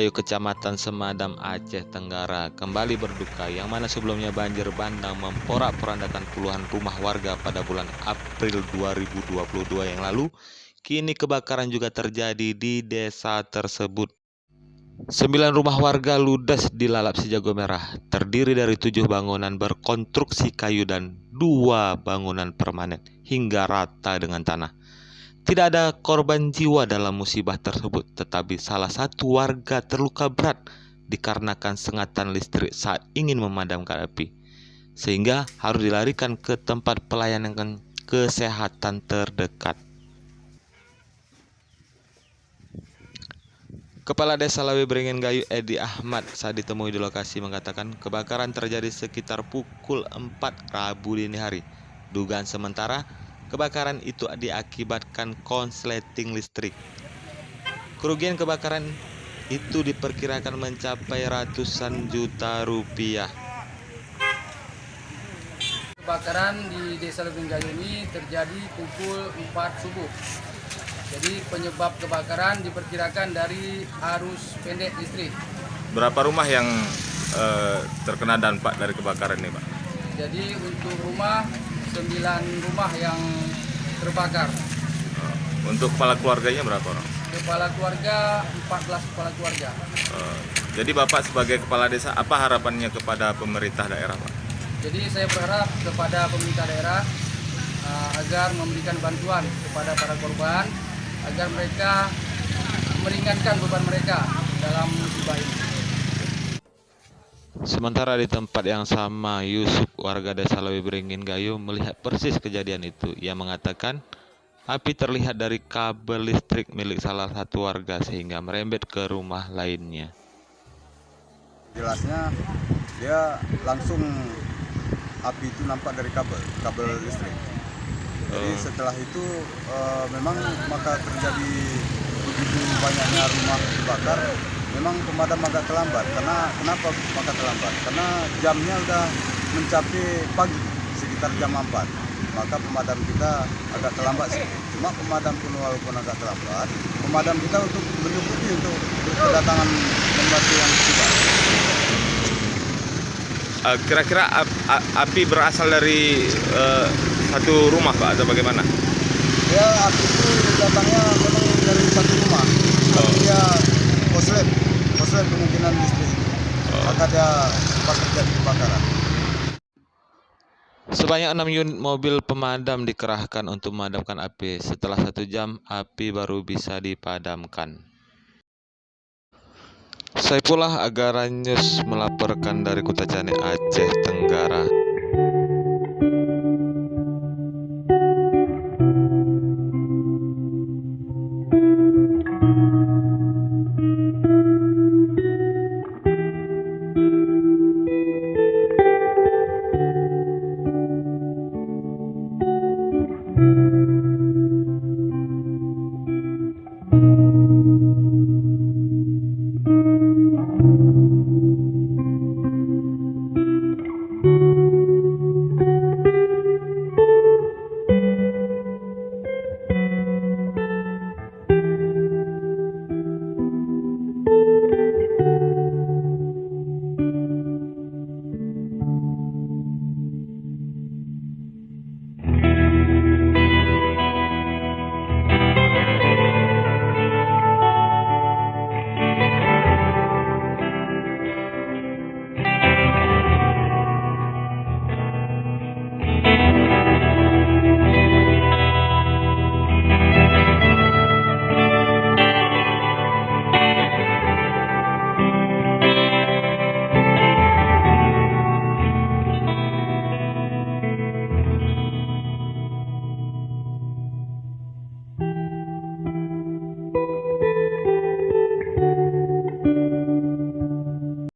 Gayo, Kecamatan Semadam, Aceh Tenggara kembali berduka, yang mana sebelumnya banjir bandang memporak-porandakan puluhan rumah warga pada bulan April 2022 yang lalu. Kini kebakaran juga terjadi di desa tersebut. 9 rumah warga ludes dilalap si jago merah, terdiri dari 7 bangunan berkonstruksi kayu dan 2 bangunan permanen hingga rata dengan tanah. Tidak ada korban jiwa dalam musibah tersebut, tetapi salah satu warga terluka berat dikarenakan sengatan listrik saat ingin memadamkan api, sehingga harus dilarikan ke tempat pelayanan kesehatan terdekat. Kepala Desa Lawe Beringin Gayo Edi Ahmad saat ditemui di lokasi mengatakan kebakaran terjadi sekitar pukul 4 Rabu dini hari. Dugaan sementara, kebakaran itu diakibatkan konsleting listrik. Kerugian kebakaran itu diperkirakan mencapai ratusan juta rupiah. Kebakaran di Desa Lawe Beringin Gayo ini terjadi pukul 4 subuh. Jadi penyebab kebakaran diperkirakan dari arus pendek listrik. Berapa rumah yang terkena dampak dari kebakaran ini, Pak? Jadi untuk rumah 9 rumah yang terbakar. Untuk kepala keluarganya berapa orang? Kepala keluarga 14 kepala keluarga. Jadi Bapak sebagai kepala desa, apa harapannya kepada pemerintah daerah, Pak? Jadi saya berharap kepada pemerintah daerah agar memberikan bantuan kepada para korban agar mereka meringankan beban mereka dalam musibah ini. Sementara di tempat yang sama, Yusuf, warga Desa Lawe Beringin Gayo, melihat persis kejadian itu. Ia mengatakan api terlihat dari kabel listrik milik salah satu warga sehingga merembet ke rumah lainnya. Jelasnya dia langsung api itu nampak dari kabel listrik. Jadi setelah itu memang maka terjadi begitu banyaknya rumah dibakar. Memang pemadam agak terlambat. Kenapa maka terlambat? Karena jamnya udah mencapai pagi sekitar jam 4. Maka pemadam kita agak terlambat sih. Cuma pemadam pun walaupun agak terlambat, pemadam kita untuk mencukupi untuk kedatangan membantu yang tiba. Kira-kira api berasal dari satu rumah, Pak, atau bagaimana? Ya, api itu datangnya memang dari satu rumah. Dia konslet kemungkinan listrik itu. Maka dia sempat terjadi kebakaran. Sebanyak 6 unit mobil pemadam dikerahkan untuk memadamkan api. Setelah 1 jam, api baru bisa dipadamkan. Saifullah Agara News melaporkan dari Kutacani, Aceh Tenggara.